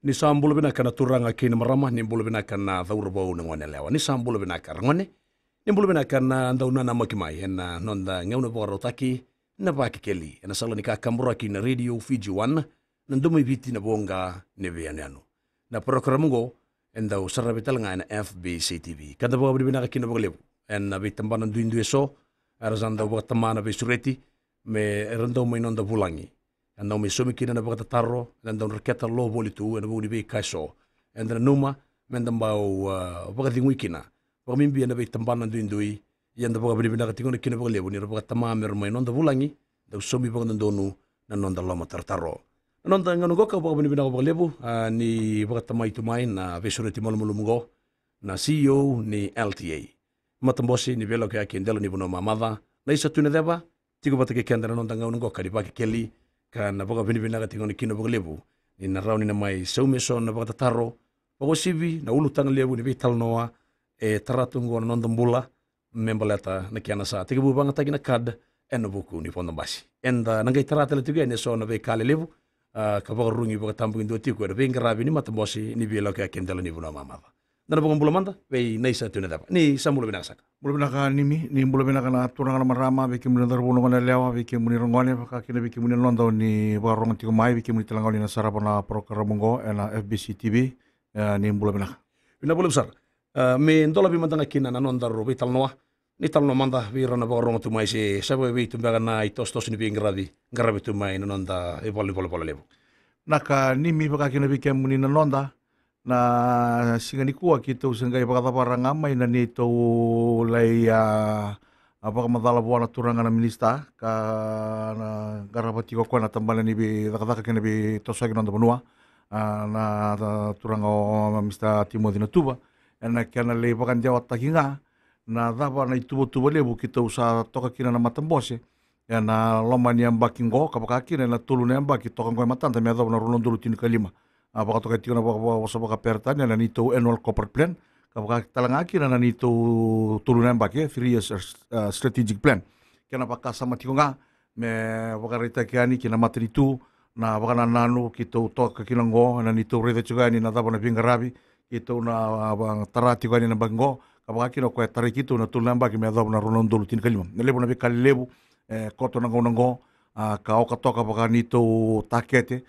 Ni sambulu bina kana turanga kina marama ni bulu bina kana thaura bau na ngone lewa ni sambulu bina kana ngone ni bulu bina kana ndauna na makimai ena nonda ngauna bora taki na baki keli ena sala ni ka kambura ki na radio Fiji 1 na ndumi viti na bonga ne vianano na programungo enda usara betal nga na FBC TV kada bau bina ka kina boglebu ena bitambana duindu eso arazanda bau tamana besureti me rando mai nonda bulangi anda me somi kina na baka tarro anda reketa lo boli tu ena buni be kaiso enda numa menda bau baka dingui kina baka mimbi ena be tambana duindui yanda baka bini bina katingo kina baka lebu ni baka tamama mer mai nonda bulangi da somi baka ndonu na nonda lama tartaro nonda ngano goka baka bini bina baka lebu ni baka tamai tu mai na vesureti malumulumugo na CEO ni LTA matambosi ni velo kaya kendelo ni bono mamada na isa tuna deba tigo batake kendela nonda ngano goka di baka keli kana baka bini-bina ka tingoni kino baka lebu ni na rauni na mai saumeso na baka tataro baka sivi na ulu tanga lebu ni vital noa taratungo na nondambula membaleta na kiana sa tiga bubanga tagi na kad ena buku ni pondambasi enda nangai taratele tiga ene so na kale lebu ka baka rungi baka tambungin dua tiku eda ngarabi ni matambosi ni bielo kaya kendala ni buna mamava dana baka mbula manda vei naisa tuna dapa ni samula binaka saka Mula binaka nimi, ni mula binaka na turang na marama, biki muna darbuno ngone lewa, biki muni rongone, kakina biki muni londo ni barongan tigo mai, biki muni telangau ni na sarapa na programungo, na FBC TV, ni mula binaka. Bina boleh besar. Me ndola bi mantanga kina na nonda ro vital noa. Ni tal no manda vi rana barongan tu mai se sabe vi tu baga na itos ni bi ngarabi tu mai na nonda e boli levo. Naka nimi kakina biki muni na nonda, na singa ni kua kita usengai pakataparanga mai na nito lai apa madala buana turanga na minista ka na garapati ko na tambala ni bi takataka kena bi tosagi nonda benua na turanga o Mr. Timothy Natuba ena kena le pakan jawa takinga na dapa na itubo lebu kita usa toka kina na matambose na lomani ambaki ngo kapakakina na tulu na ambaki toka ngo matanta me adobna rulondulu tini kalima baka toka tika na baka pertanya na nito annual corporate plan kapag talangaki na nito tulunan baki 3 years strategic plan kena baka sama tiko nga me baka rita kiani kina matritu na baka nananu kito toka kinango na nito rita chugani na tabo na pingarabi kito na tarati gani na bango kapag kino kwa tarikito na tulunan baki me adabo na ronondolo tin kalima nalebo na bika lebu koto na ngonango ka toka baka nito takete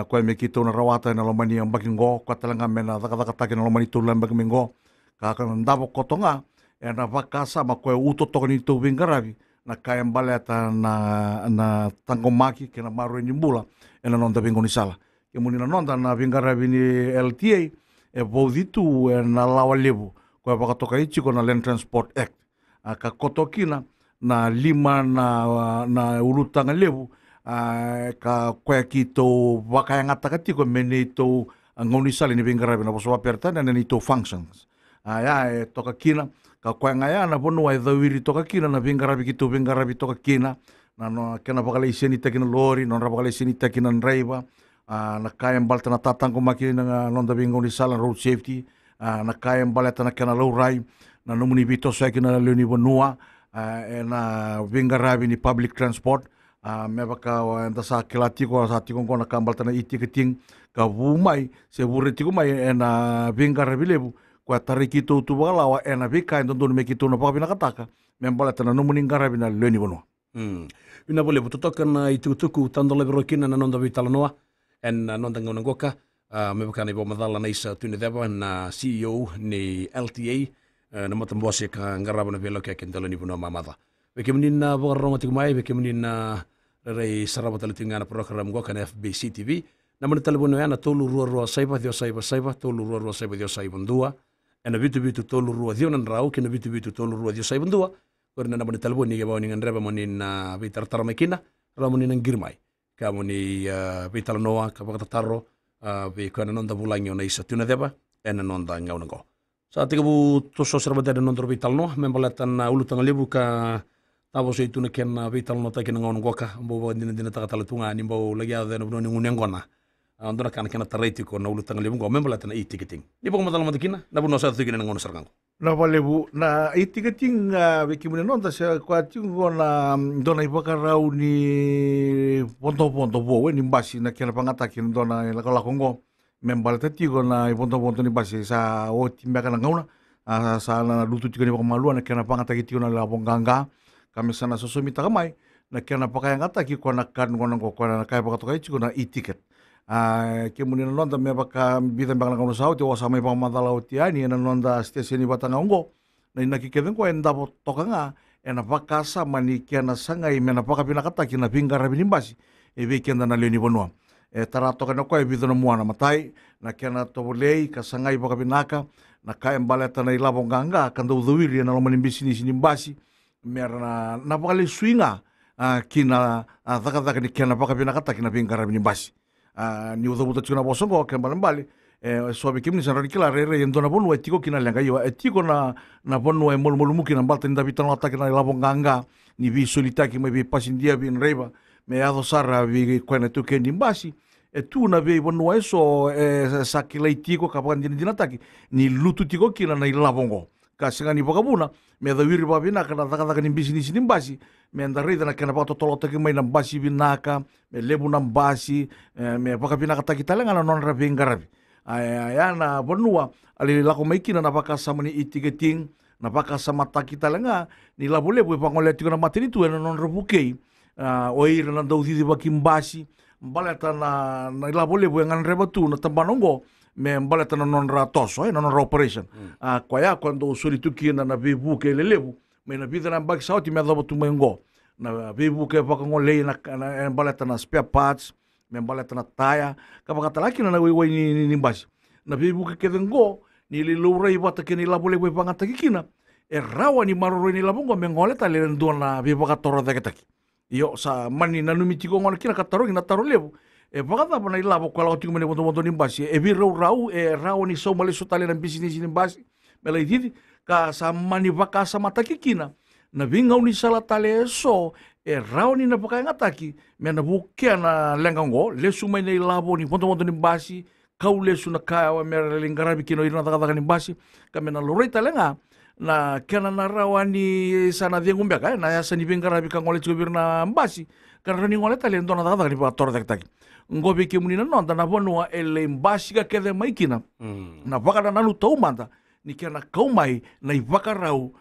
kwa me kito na rawata na lomani ang baging go kwa talanga me na takatake na lomani tulan baging go ka ndabo kotonga na bakasa makwe uto to ni to bingarabi na kayang baleta na tangomaki kena maru ni bula na nonda bingo ni sala ke muni na nonda na bingarabi ni LTA boditu na lawa lebu kwa bakatoka ichi ko na Land Transport Act ka kotokina na lima na urutanga lebu ka kwa kito wakayangata katiko menito ngoni sali ni bingarabi na boso aperta na nito functions toka kina ka kwa ngaya na bono ai dawiri toka kina na bingarabi toka kina na no kena bakala iseni takina lori non bakala iseni takina driver na kayang balta na tatang kumaki na nonda bingo ni sala road safety na kayang balata na kena low rai na numuni bito sa kina leoni bonua na bingarabi ni public transport me baka enda sa kelatiko sa tikong kona kambal tana iti keting ka bumai se bureti ko mai na bingarabi lebu kwa tarikito tu balawa ena bika ndon me kito na pakabina kataka me bala tana numuning garabi na leoni bono ina bole butotoka na itutuku tandola birokina na nonda vitala noa en nonda ngongoka me baka ni bo madala na isa tuni deba na CEO ni LTA na matambosi ka ngaraba na velo ka kendalo ni bono mamada beke menina bo ronga tikumai beke menina rei saraba talitinga na program go kan FBC TV na mana telefono yana tolu rua saiba dio saiba tolu rua saiba dio saiba ndua ena bitu tolu rua dio nan rau kena bitu tolu rua dio saiba ndua korna na mana telefono ni gaba ni nganreba monina bitar taramekina ramoni nang girmai kamoni bital noa kapaka tarro be kana nonda bulangi ona isa tuna deba ena nonda ngaunango sa tigabu toso serba deda nondro bital noa membalatan ulutang lebu ka tabo so itu na ken vital no takin ngon goka mbo dina takatala tunga ni mbo lagi ada no ni ngunengona andona kan ken tareti ko no lutang lebu go membala tan itikiting ni bo madal madikina na bu no sa tigina ngon sarngang na lebu na itikiting beki mun non ta sa kwati ngona dona ibakarau ni ponto bo ni basi na ken pangata kin dona la kongo membala tatigo na iponto-ponto ni basi sa o timbaka na ngauna sa na lutu tiga ni pakamalua na kena pangata kitigo na labong ganga kami sana sosomita kamai na kena pakaya ngata ki kona kan kona kona kaya pakatokai tigo na e-ticket ke muni na nonda me baka bitan baka na ngauna sa o sa mai pakamantala o tiani na nonda stesen ni batanga ungo na inaki keden ko enda toka nga ena pakasa mani kena sangai mena pakapinakata kina pingara binimbasi ebe kenda na leoni bonua tarato kana koe bido na muana matai na kena tobolei ka sangai pakapinaka na kai embaleta na ilabong ganga kanda udhuiri na lomani bisini sinimbasi mera na pakali swinga kina thaka ni kena pakapinakata kina pingara binimbasi ni udhubuta chuna bosongo kembali sobe kimni sanrani kila rere yendo na bonu etiko kina lenga yo etiko na bonu e mol muki na balta nda bitano ataki na labong ganga ni vi solitaki me vi pasindia vi reba me ado sara vi kwena tu kendi mbasi tu na vi bonu eso sakila itiko kapan dinataki ni lutu tiko kina na labongo kasinga ni bokabuna me da wiri babina kana taka ni business ni mbasi me ndarida na kana pato tolota ki mai na mbasi binaka me lebu na mbasi me pakapina kataki talenga na non rabi ngarabi ayana bonua ali lako maikina na pakasa mani itigeting na pakasa mataki talenga ni labole bu pangole tiko na matini tu na non rebukei oira na daudidi bakimbasi mbaleta na labole bu ngan rebatu na tambanongo me mbaleta na non ratoso na non operation kwa ya quando usuri tukina na bibuke lelebu me na bidana bak sauti me dabo tu mengo na bibuke pakangole na mbaleta na spare parts me mbaleta na taya kapakatalaki na wai ni mbasi na bibuke kedengo ni lilurei bata ke ni labole bu pangata kikina rawa ni maroro ni labongo me ngole ta le ndo na bibaka toro deketaki yo sa mani na numitiko ngona kina kataro ina taro lebu pakata pa na ilabo kwa lao tingumene bondo ni mbasi vi rau ni so male sotale na business ni mbasi me la ididi ka sa mani baka sa mataki kina na vinga uni sala tale so rau ni na paka ngataki me na bukia na lengango lesu mai na ilabo ni bondo ni mbasi kau lesu na kaya me lingarabi kino ina taka ni mbasi kame na loreta lenga na kena na rawani sana dia ngumbiaka na yasa ni bingarabi ka ngole chubir na mbasi karena ni ngole tale ndona taka ni pator taki ngobi ke munina nonda na bonua ele mbasi ka kede maikina na baka na nanu tau manda ni kena kau mai na ibaka rau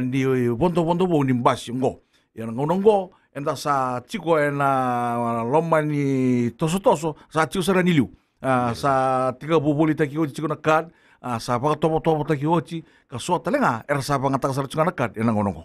ni bondo bo ni mbasi ngo yana ngo enda sa chiko na loma ni toso sa chiko sara niliu sa tiga bubuli taki o chiko na kad sa baka topo taki ochi ka so talenga era sa banga taka sara chiko na kad yana ngo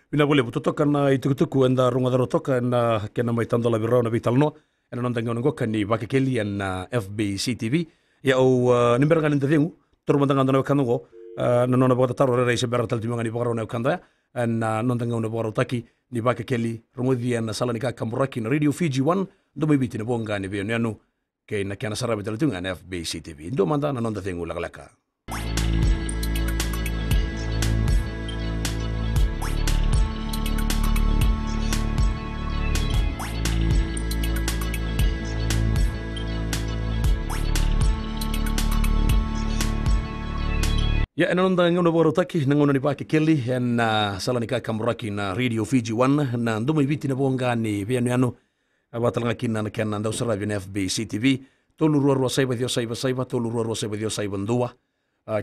Bina boleh butotoka na itukutuku enda runga darotoka na kena mai tandola birao na vitalno ena nonda ngau ni bakekeli na FBC TV ya o nimberanga ninta dengu turmandanga na kanongo na nona bota taro rei se beratal timanga ni bogaro na kanda na nonda ngau na bogaro taki ni bakekeli rumudi na salanika kamburaki na Radio Fiji 1 ndo mibiti na bonga ni beno yanu ke na kana sarabe talatunga na FBC TV ndo manda na nonda dengu lagalaka Ya ena nonda ngono boro taki na ngono ni pake keli na salanika kamburaki na Radio Fiji 1 na ndo mibiti na bonga ni beno yanu abatalanga kina na kena ndo sarabe na FBC TV tolu ruwa saiba dio saiba tolu ruwa saiba dio saiba ndua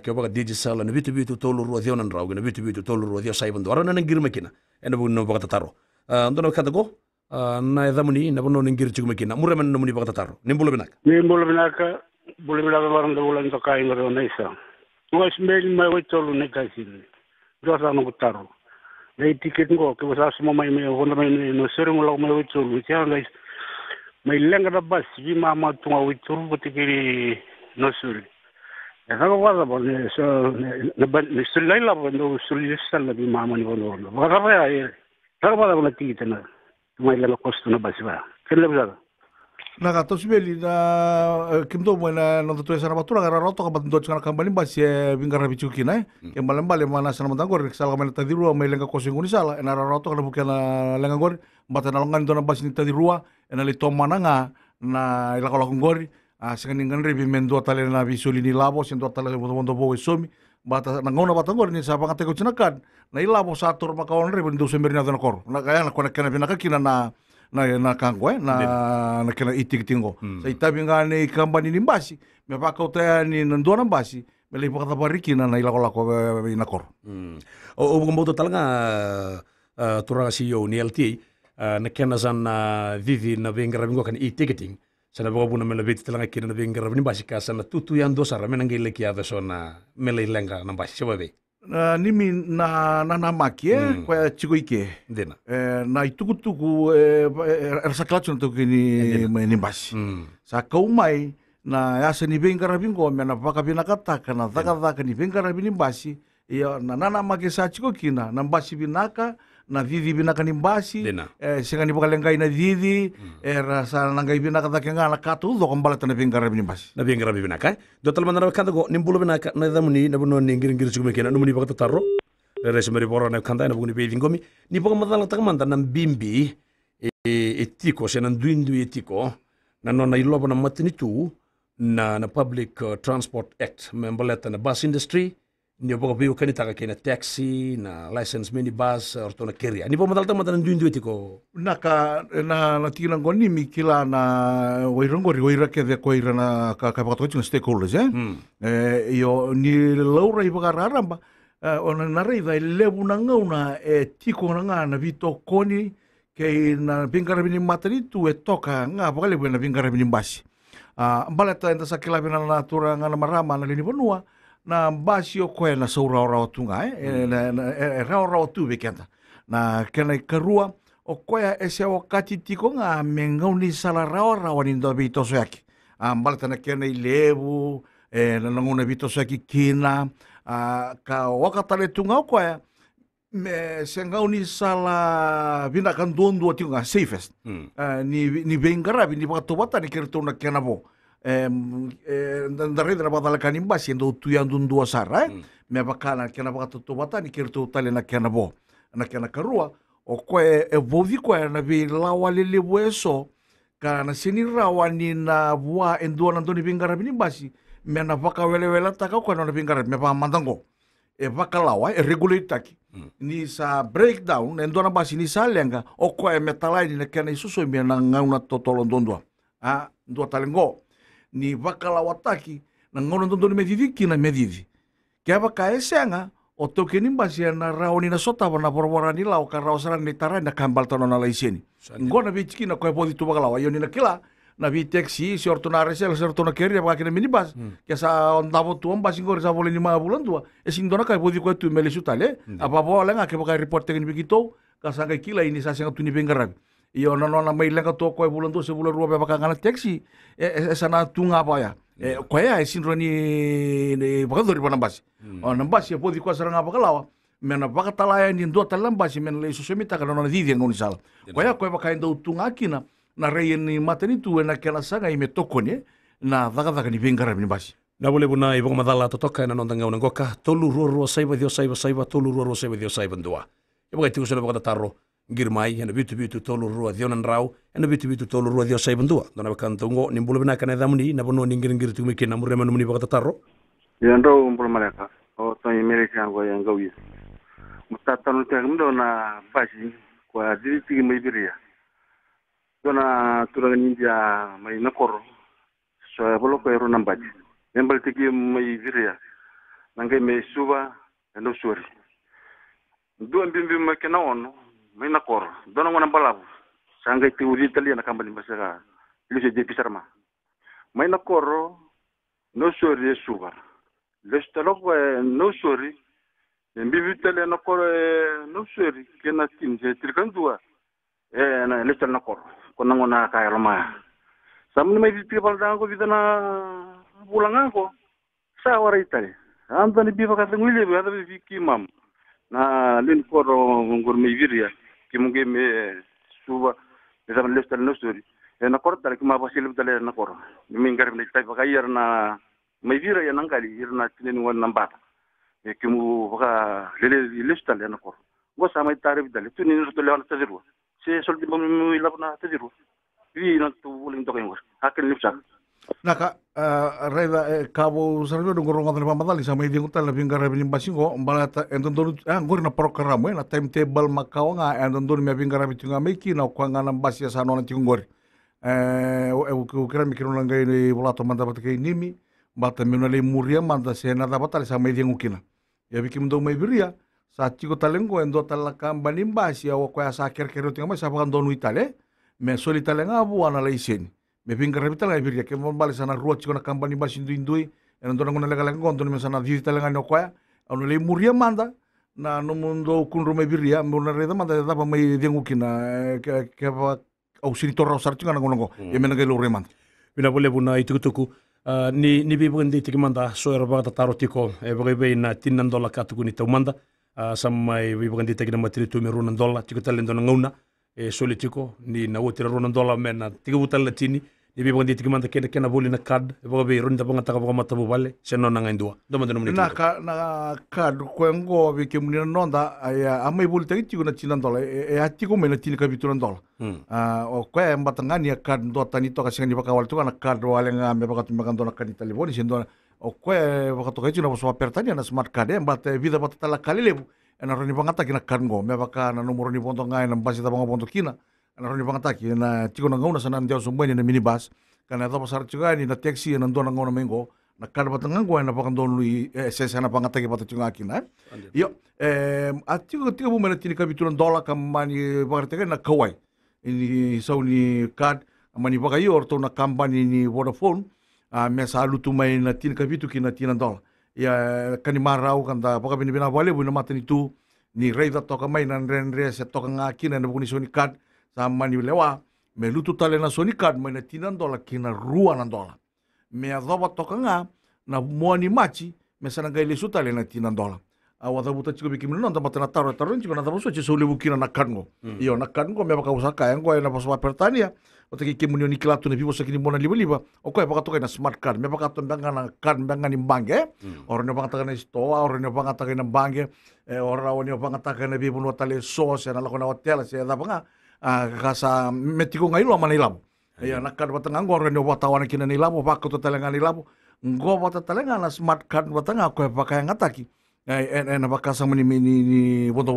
ke baga digital na bitu tolu ruwa dio nan raw na bitu tolu ruwa dio saiba ndua na ngirma kina ena bu no baga tataro ndo na kadago na edamuni na bono ngir chugma kina muremen no muni baga tataro nimbulo binaka baranda ulan to kai ngoro na isa Nós mesmo mais oito anos na casa, já está no guitarro. Daí ticket ngo, que você acha mamãe me quando me no ser um logo mais oito anos, já nós mais lenga da base, vi mama tunga oito anos, porque ele no sur. Essa coisa bom, so na sur lá lá quando sur isso lá vi mama ni quando. Agora vai, agora vai na ticket na, mais lenga custo na base vai. Que lembra? Naga to sibeli na kimto mo na no to sana batura gara roto ka batndo tsana kambali ba si bingara bichuki na ke malembale mana sana matangor sala ka mena tadiru mai lenga kosinguni sala na roto ka bukena lenga gor bata na longan dona basini tadirua na le tomananga na ila kola ngori singani ngandri bi mendo tale na bisuli ni labo sendo tale bondo bo somi bata na ngona batangor ni sa pangate ko tsinakan na ilabo sa tur makaon re bendo semberina dona kor na kaya na kona kana binaka kina na na kango na kena itikitingo sa itabi nga ni company ni basi me pakauta ni nandona basi me le pakatapariki na ilako ina kor o gumboto talanga turanga CEO ni LTA na kena zan vivi na vengra bingo kan e-ticketing sana bago na mela beti talanga kina na vengra ni basi ka sana tutu yan dosara menangile ki ave sona mela ilenga na basi sebabe nimi na maki kwa chikoike dena na itukutuku saklatsu na tuku ni basi sa kaumai na yasa ni vengara bingo me na paka binakataka na dhaka ni vengara bini basi ia na maki sa chikokina na basi binaka na vivi binaka ni basi senga ni pakalengai na vivi rasa nangai binaka dhaka nga na katu do kambalata na vengara bini basi na vengara bini binaka do talman na kanda go nimbulo binaka na damuni na buno ni ngir chumekena numuni pakata tarro rese mari bora na kanda na buguni bevi ngomi ni paka madala takamanda na bimbi etiko sena nduindu etiko na nona iloba na matinitu na Public Transport Act membaleta na bus industry ni paka biu kanitaka kena taxi na license minibus orto na keria ni paka madala takamanda na nduindu etiko na tina ngoni mikila na wairongori wairake de koira na kapakatoitu na stakeholders yo ni laura ibagararamba ona naraiva levu na ngauna tiko na na vito koni ke na pingarabini mataritu toka nga pakale na pingarabini basi baleta enta sakila bina na tura nga na marama na lini bonua na basi o koe na saura ora tunga ra ora tu bekenta na kena karua o koe ese wakati tiko nga mengauni sala ra ora ni ndo vito soaki baleta na kena levu na ngona vito soaki kina ka wakatale tunga koe me sengauni sala vina kan dondo tinga safest ni vengarabi ni pakatobata ni kerto na kenabo ndare na badala kanimba siendo tuyando ndua sara me bakana kena pakatobata ni kerto tale na kenabo na kena karua o koe vovi koe na vi lawa lele weso kana sini rawani na bua endua na doni vengarabi ni basi me na vaka wele taka ko na vengarabi me pa mandango vakalawa regulate taki ni sa breakdown endona basi ni sa lenga o ko metalai ni kena isuso mi na ngauna totolo ndondwa ndo talengo ni vakalawa taki na ngauna ndondwa medidi kina medidi ke ka esenga o toke ni basi na raoni na sota na borbora ni lao ka raosara ni tara na kambal tono na laiseni ngona bichiki na ko podi tu vakalawa yo ni na kila na vi taxi si ortona resel si ortona keria pa kena minibus ke sa ondavo tu basi ngor sa voleni ma bulan tua sing dona kai podi ko tu mele sutale apa bo lenga ke pa report tengin bigito ka sa kila ini sa senga tuni bengarab io no na mai lenga to ko bulan tu sebulan rua pa ngana taxi sana tunga pa ya ko ya sinroni ni bakadori pa basi na basi podi ko saranga pa kalawa mena bakatala ni ndo talam basi men le susumita kana na didi ngoni sala ko ya ko pa kai ndo tunga kina na rei ni matanitu na kena sanga i me toko ne na dhaka ni vengara ni basi na bole buna i boka madala to toka na nonda ngauna ngoka tolu ro saiba dio saiba tolu ro saiba dio saiba ndua e boka tu sona boka tarro ngirmai ena bitu tolu ro dio nan rau ena bitu tolu ro dio saiba ndua dona baka ntongo ni bule bina kana damuni na bono ngir tu me kena mure manu ni boka tarro ya ndo mbul malaka o to american go yang gawi mutatan te ngdo na basi kwa diti mai biria dona turang ninja mai nakor so bolo ko ero nambaji embal tiki mai viria nangai mai suba endo suri do mbimbi makena ono mai nakor dona ngona balabu sangai ti uri tali na kambali basara lise de pisarma mai nakor no suri suba lestalo ko no suri mbimbi tali nakor no suri kena tin je tirkandua na lestalo nakor kona ngona kaya lama samni mai people dango vidana bulanga ko sa wara itali anda ni bifa ka ngule be ada bi kimam na len koro ngor me viria kimunge me suba esa le stal no story na korta ki ma basil dale na koro mi ngar me tay ka yer na me viria ya nangali yer na tinen won nambata e kimu baka le stal na koro go samay tarif dale tuni no to le on taziru se soldi bam mi labna taziru wi na to wuling to kay ngor hakkel lipsa naka Reda kabo sarjo do ngoronga tani pamatali sama idi ngutal na pingara binimbasingo balata entondonu ngor na programa na timetable makawanga entondonu me pingara bitunga meki na kwanga na mbasi sa nona tingori o kira mikiro na ngai ni volato manda batake nimi bata me le muria manda se na batali sama idi ngukina ya bikim do mai biria sa tiko talengo endo talakamba nimbasi o kwa sa kerkero tinga sa pandonu itale me solitalenga bu ana leiseni me pingara bitala e viria ke mon bale sana rua chiko na kambani basi indui en dona ngona lega lega ngondo me sana vita lega no kwa ono le muria manda na no mundo kunro me viria mo na reda manda da pa mai dengu kina ke va au sini torra sar chiko na ngono e mena ke lo remanda Pina pole puna i tukutuku ni bibu ndi tiki manda so era bata taro tiko e bebe na $10 katuku ni tau manda samai bibu ndi tiki na matiri tu me $1 tiko talendo na ngona e soli tiko ni na wotira $1 mena tiki butala tini ni bibu ndi tiki manda kena boli na card e bebe ronda banga taka banga matabu vale seno na ngaindua doma deno mni na card kwengo vi ke munina nonda ya amai boli tiki tiko na $10 e atiko mena tini ka $2 o kwe mbatangani ya card ndo tani toka singa ni baka wal tuka na card wale nga me baka tumba kandona kani telefoni sendo o kwe baka toka itu na boso apertani na smart card e mbate vida bata tala kalilebu na roni bangata kina kango me baka na nomoro ni bondo ngai na basi ta bondo kina na roni bangata kina tiko na ngauna sana ndio so mbweni na minibus kana da pasar chuga ni na taxi na ndo na ngona mengo na kar batanga ngo na baka ndo lui se sana bangata ki bata chuga kina yo atiko tiko bu mena tini kapitulan $1 kamani baka na kawai ini sauni card mani baka yo orto na company ni Vodafone me sa lutu mai na tini kapitu kina $10 ya kani marau kanda baka bina wale bu na matani tu ni reida toka mai na renre se toka nga kina na buni soni card sa mani lewa me lutu tale na soni card mai na $10 kina $2 me adoba toka nga na moani machi me sana ngai lesu tale na $10 awata buta chiko bikim no nda matana taro chiko na tabuso chi sole bukina na kango iyo na kango me baka usaka yango na paso apertania o te ki munio ni klato ne vivo sakini mona liba o ko baka toka na smart card me baka to mbanga na card mbanga ni bange ora ne baka taka na stoa ora ne baka taka na bange ora ne baka taka na vivo no tale so se na la hotel se da banga kasa metiko ngai lo mana ilabo ya na card batanga ora ne bata wana kina ni labo baka to tale ngani labo ngo bata tale ngana smart card batanga ko baka ngataki na baka sa mani ni wondo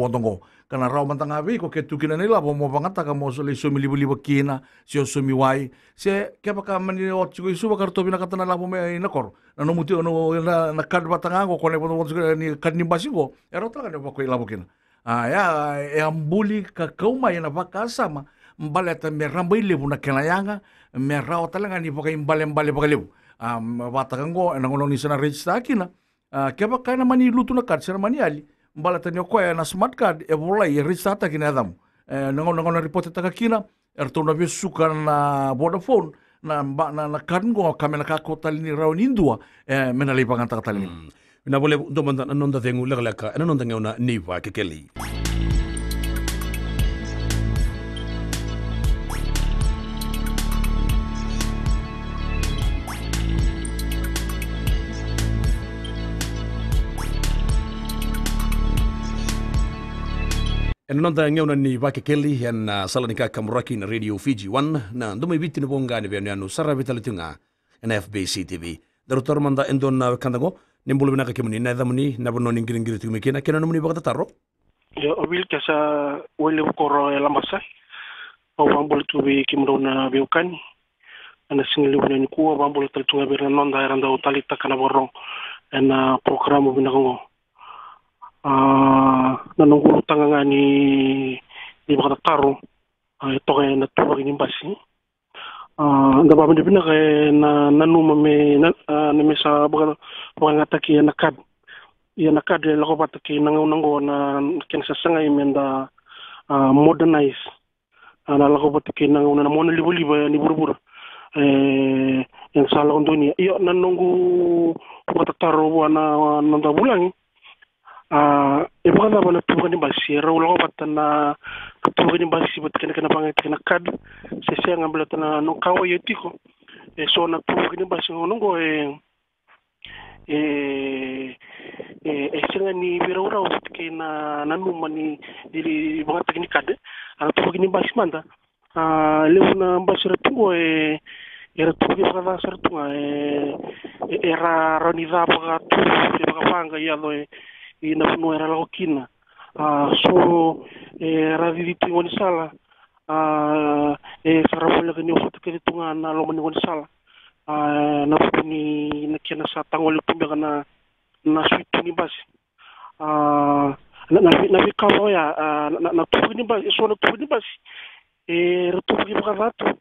kana raw mantanga vi ko ke tukina nila bo mo bangata ka mo so le so milibo kina si o so mi wai se ke baka mani o chigo isu baka to bina katana la bo me na kor na no muti no na kad batanga ko ne wondo ni kad ni basigo era tra ne bako ila bo kina ya e ambuli ka kauma na baka sama mbaleta me rambai lebu na kena yanga me raw talanga ni baka imbale baka lebu batakango na ngono ni sana register kina keba kaina mani lutu na card sana mani ali mbala tani ko na smart card e vola e registrata kina adam nango report ta kina erto na besuka na Vodafone na card ngo kamena ka ko talini raw nindua mena le panganta talini na bole do manda nonda tengu lega nonda ngona niva kekeli nonda ngeuna ni vake keli na salanika kamuraki na radio Fiji 1 na ndomai biti na bonga ni venu anu sara vitali tunga na FBC TV darutar manda endon na kandago nimbulu bina kakimuni na dhamuni na bono ningiri tumikina kena namuni bagata taro ya obil kasa wele koro ya lamasa o bambul tubi kimro na biukan ana singili bina ni kuwa bambul tunga bina nonda eranda utalita kana borong na programo bina kongo nanungulu tanga ni bakata taro toke na tuwa kini basi nda baba ndipina ke na nanuma me na mesa bakata ngata na kad ya na kad la ko bataki nango na ken sasanga imenda modernize ana la ko bataki nango na mona libo ni burbur yang salah untuk ni iyo nanunggu bakata taro wana nanda bulangi ibu kan apa nak tuhan ni basi, rawulah apa tanah tuhan ni basi buat kena pangai kena kad, sesuai ngambil tanah nongkau yeti ko, so nak tuhan ni basi nongko senga ni birawura buat kena nanuma ni di bangat kena kad, anak tuhan ni basi manda, lepas na basi ratungo era tu ki whakatha sartunga era ranidha whakatu ki whakawhanga i alo i na whanua era lao kina. So era diditi ngoni sala sarawala ka ni whatu ke tunga na lo mani ngoni sala na puni na kia na sa tangoli tumbe na switu ni basi. Na vikawa ya na tupu ni basi so na tupu ni basi retupu ki whakatatu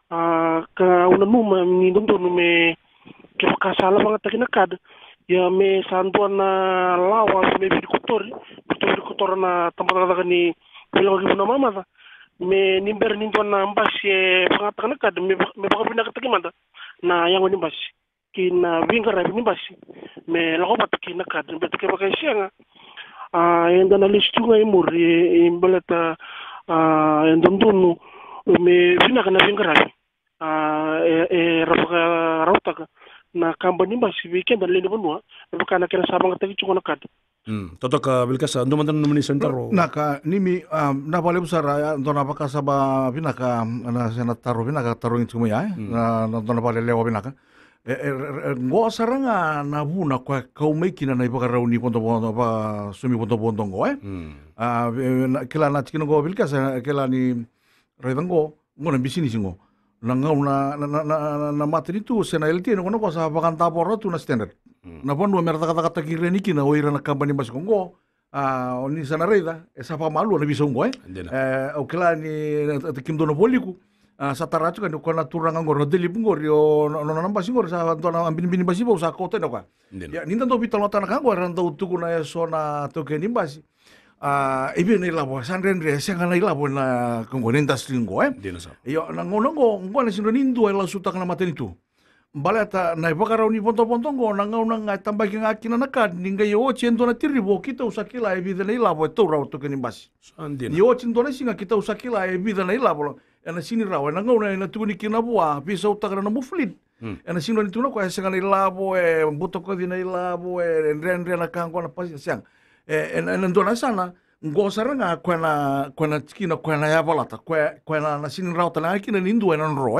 ka una numa ni ndono me ke whakasala mga takina kada ya me sanduan na lawa me bidikutori na tampataka ni bilang ki una mama me nimber ni ndono na mbasi pangatakana kada me baka pinakataki manda na yango ni mbasi kina wingara ni mbasi me lako bataki na kada me bataki baka sianga enda na listunga imuri imbalata ndono me vinaka na wingara rapaka rautaka na kambani mbasi weekend dan leni bonua rapaka na kena sabang kataki chukona kad totoka bilkasa ndo mantan numani sentaro naka nimi na pale busara ndo na paka saba binaka na sena taro binaka taro ngitsumi ya na ndo na pale lewa binaka ngo saranga na buna kwa kaumekina na ipaka rauni ponto pa sumi ponto ngo kila na tikino go bilkasa kila ni redango ngona bisini singo na materi tu sena LT no ko sa bakanta porro tu na standard na ponu merta kata kireni kina oira na kampani mas kongo oni sana reda esa pa malu na bisong o kela ni kim dono poliku sa tarachu kan ko na turanga ngor deli pungor yo no namba singor sa to na ambin bin basi bo sa kote no ka ya ninda do pitalo tan kan ko ran do tu na so na to ke ni basi ibi ni labo sanren re senga na labo na kongonenta stringo yo na ngono ngo na sino nindu la suta kana mateni tu baleta na ipakara ni ponto ngo na ngona nga tamba ki ngaki na kad ninga yo chendo na tiribo kita usakila ibi na labo to ra to keni basi yo chendo na singa kita usakila ibi na labo ena sini rawa na ngona na tu ni kina bua pisa utakara na muflit ena sino ni tu na ko senga na labo buto ko dina labo ren na kango na pasi siang ena ndona sana ngosara nga kwena tikina kwena ya balata kwena na sinin rauta na kina nindu ena nro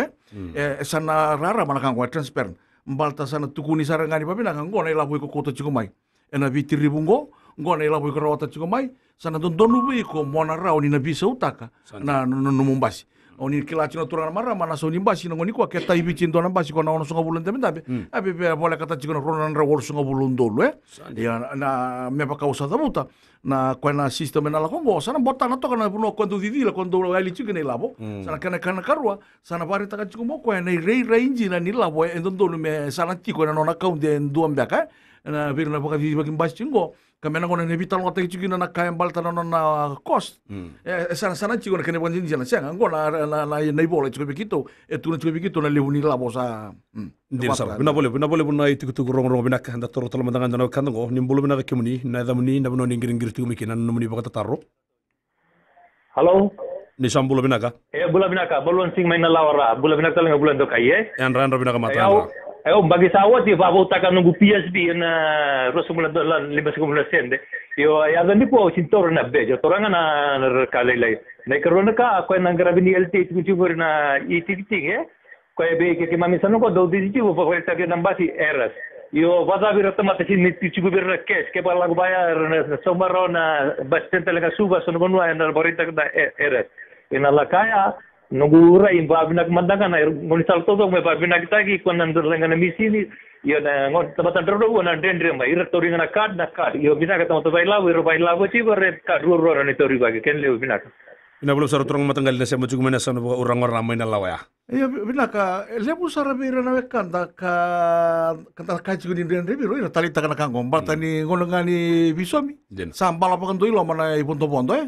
sana rara mana kangwa transparent mbalta sana tukuni saranga ni papina ngona ila boy ko kota chikomai ena vitiribungo ngona ila boy ko rauta chikomai sana dondonu ko mona rau ni na bisa utaka na numumbasi oni kila chino turana mara mana so ni basi ngoni ko keta ibi chindo na basi ko na ono sunga bulun tembe abi be bola kata chino ronan rawol sunga bulun dolu ya na me pa causa da muta na kwena system na la kongo sana bota na to kana puno quando didila quando ali chikene labo sana kana karwa sana bari taka chikumo ko na range na ni labo endondo me sana tiko na nona kaunde nduambeka na vir na boka di bakin basi chingo kamena kona nevital ngota chikina na kaya balta na cost sana chiko na kene bonjin jana sanga ngona na ibola chiko bikito tu na chiko bikito na leuni labo sa din sala bina bole buna itu tu rong bina ka handa toro tolo mandangan dana kan ngo nimbulu bina ke muni na da muni na bono ngir tu mikina na muni bakata tarro halo ni sambulo bina ka bula bina ka bolon sing main na lawara bula bina ka lang bulan do kaye ran bina ka mata bagi sawat ya Pak Utaka nunggu PSB na Rasulullah dolan 5 sende yo ya gandi po sintor na bejo torangan na kalay na karon ka ako nang grabe ni LT tujuh na itigting ko be ke mami sanu ko do di po ko ta ke nambasi eras yo wada birata mata sin tujuh kes ke pala bayar na somaro na bastante talaga suba sunu bonwa na borita da eras inala kaya nungura imba binak mandangan na munisal todo me binak tagi kon nandur lengan misi ni yo na ngon tabatan rodo na dendre mai tori na kad yo binak ta to baila chi gore kad ro ni tori bagi ken le binak ina belum sar turang matanggal na sa mujuk mena sa orang-orang ramai na lawa ya iya binaka lebu sara bira na kanta ka chiguni dendre biro ina talita kana kango mbata ni ngolongani bisomi sambala pa kanto ilo mana ipunto pondo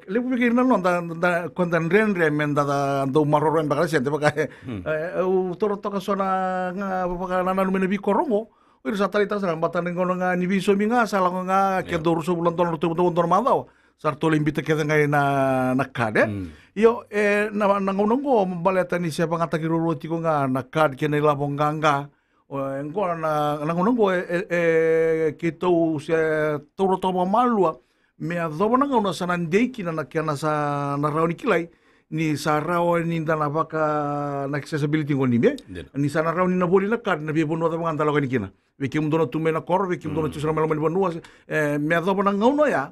lebu pikir na non da konta dendre menda da do maroro embaka siente baka toro toka sona nga baka nana numene bikorongo ira sa talita sa mbata ni ngolongani bisomi nga sala nga kedoro so bulan tono to madao sarto limbita kita ngai na kad yo na ngongo baleta ni siapa ngata kiruro tiko nga na kad kene la bonganga ngo na ngongo kito se toro to malua me adobo na ngona sanandei kina na kiana sa na rauni kilai ni sarao ni dana baka na accessibility ngoni me ni sarao ni na boli na card na bebo no da manga dalo kina veki mdono tume na kor veki mdono tusra melo melo banua me ado bona ngauno ya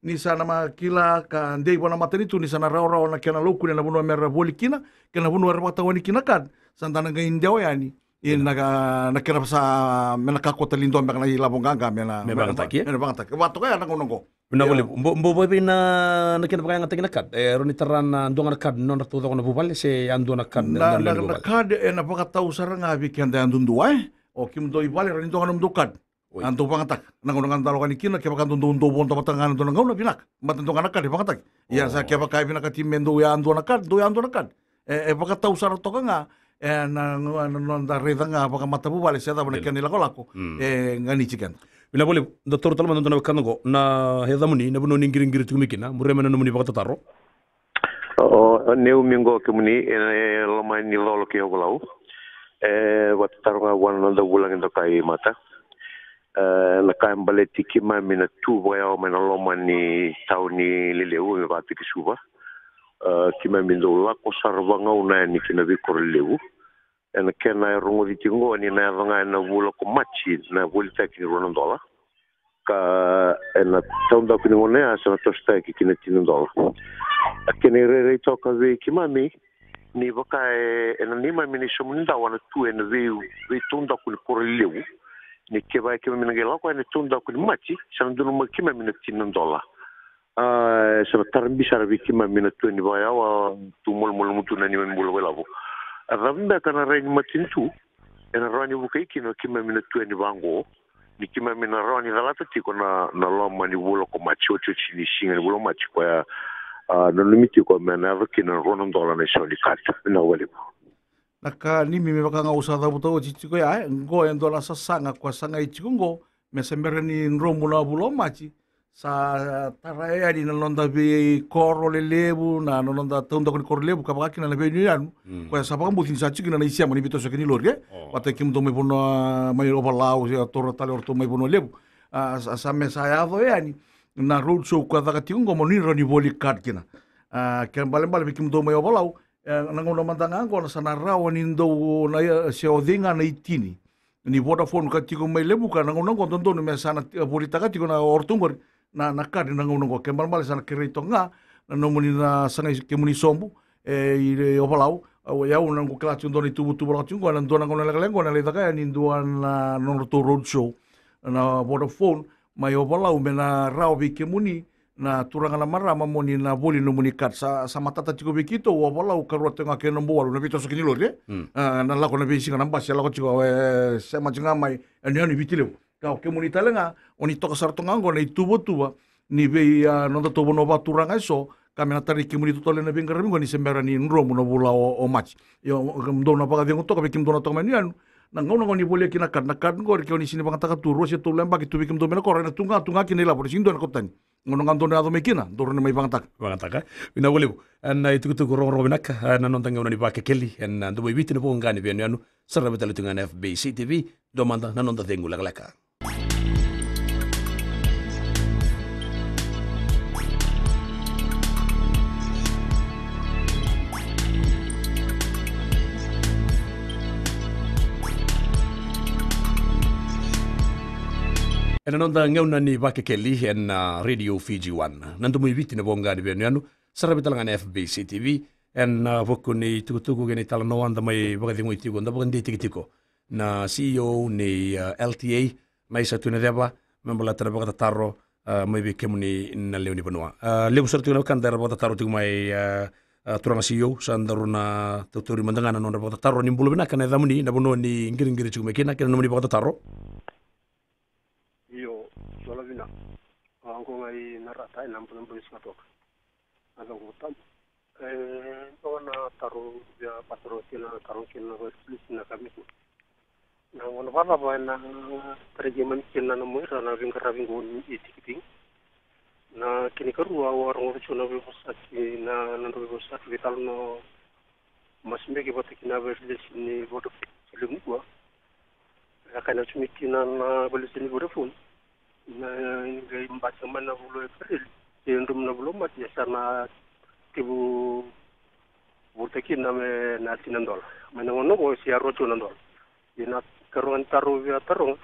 ni sana ma kila ka ndei bona materi tu ni sana rao na kena loku na bonua mera boli kina kena bonua rata wani kina card santana ga indeo yani na kena sa mena ka kota lindo me kana ila bonganga mena me bangata ke wato ka na ngono Una boleh, mbo boy na kena pakai ngata kena kad. Roni taran donga kad non ratu donga bubal se andona kad non le bubal. Na kad na paka tau saranga weekend andun dua o kim do ibale roni donga num dokad. Ando pangatak. Na ngono ngandalo kan ikina ke paka ndo bonto patangan ndo ngona binak. Matan donga nakad pangatak. Ya sa ke paka binak tim mendo ya andona kad, do ya andona kad. Paka tau sar toka nga na non da redanga paka mata bubal se da bona kenila kolako. Ngani chicken. Bila boleh, doktor talma nonton na kango na heda muni na buno ningiringiri tumikina murema na muni bakata taro. Neu mingo ke muni lama ni lolo ke ogolau. Wat tarunga wan na bulang ndo kai mata. Na kai baleti ki ma mina tu boya o mena loma ni tauni leleu me bati ki suba. Ki ma mindo la ko sarvanga una ni kina vi korleu. En kena rongo di tingo ni na vanga na vula ko machi na vula taki rono dola ka en tonda pinone asa to staki kina tino dola akene re toka ve ki mami ni vaka en ni mami ni shomuninda wana tu en ve tonda ku ko lewu ni ke ba ke mami ngela ko en tonda ku machi sandu no ki mami na tino dola sa tarbi sarbi ki mami na tu ni ba ya wa tu mol mutu na ni mami bolo welabu Ravimba kana rani matintu, ena rani bukai kino kima mina tu ni bango, ni kima mina rani galata tiko na loma ni bulo ko machocho chini shinga ni bulo machi kwa ya na limiti ko mena kina rono dola na shoni kata na wale. Naka ni mimi bakanga usada buto chichiko ya ngo endola sasanga kwa sanga ichikungo mesembere ni nromu na bulo machi sa taraya di nalonda bi koro lebu na nalonda tonda ko koro lebu kapaka kina lebe ni anu ko sa pa mbutin sa chikina na isia mani bito so kini lorge pata kim do me bono mai obalau ya torre tale orto mai bono lebu sa mesa ya do yani na road show ko da katingo moni roni boli card kina ken bale kim do mai obalau na ngono mandanga ko na sana rawo ni ndo na se odinga na itini ni Vodafone katiko mai lebu kana ngono ko tonto me sana polita katiko na ortungor na kadi na ngono ke mal sana kerito nga no muni na sana ke muni sombu i opalau o ya una ko kla tundo ni tubu la tungo na ndona ngono la lengo na le taka ni nduan na no to road show na Vodafone mai opalau me na rao bi ke muni na turanga na marama moni na boli no muni kat sa matata tiko bikito o opalau karua tenga ke no boalu na bito so kini lore na la ko na bisi na mbasi la ko tiko se machinga mai ani bitile ka ke muni talenga oni toka sartonga ngo na tubo ni ve no to bono baturanga so kamena tari ke muni tole na binga ngo ni sembera ni nromu no bula o match yo ndo na paga dengo toka bikim dona toka mani anu na ngono ni bole kina kad ngo ke oni sini banga taka turu se to lemba ki tu bikim do mena ko na tunga kini la por sindo na kotani ngono ngando na do mekina do na mai banga taka ina bole na itu tu ro binak na non tanga ni ba ke keli na do bitu no ngani be anu sarra betale tunga na FBC TV do manda na non da dengu la laka Ena nonda ngauna ni bake keli en Radio Fiji 1. Nandu mui viti na bonga ni benu anu. Sarra bitalanga na FBC TV. En voku ni tukutuku geni tala no anda mai baka dingo itiko. Nda baka ndi tiko. Na CEO ni LTA. Mai sa tuna deba. Membala tara baka tataro. Mai bi kemu ni na leo ni banua. Leo sarra tuna kanda baka tataro tiko mai turanga CEO. Sa andaru na tuturi mandangana nonda baka tataro. Ni mbulu binaka na edamuni. Na bono ni ngiringiri tiko mekina. Kena nomani baka tataro. Angko ngai narata ina mpun skatok. Ada ngutam. Ona taru ya patro kina taru kina split na kami. Na ona bana bana terjemahan kina na mo na vingkara vingun itikiting. Na kini karua warung chuna bosaki na nando bosaki vital no masme ke botakina verles ni bodo filmu kwa. Akana chumikina na bolisini Vodafone. Na ngai mbasa mana bulo ekrel yendum na bulo mat ya sana tibu Butakin na me na tinandol. Manangono ko si Arocho nandol. Ina karuan taru via tarong.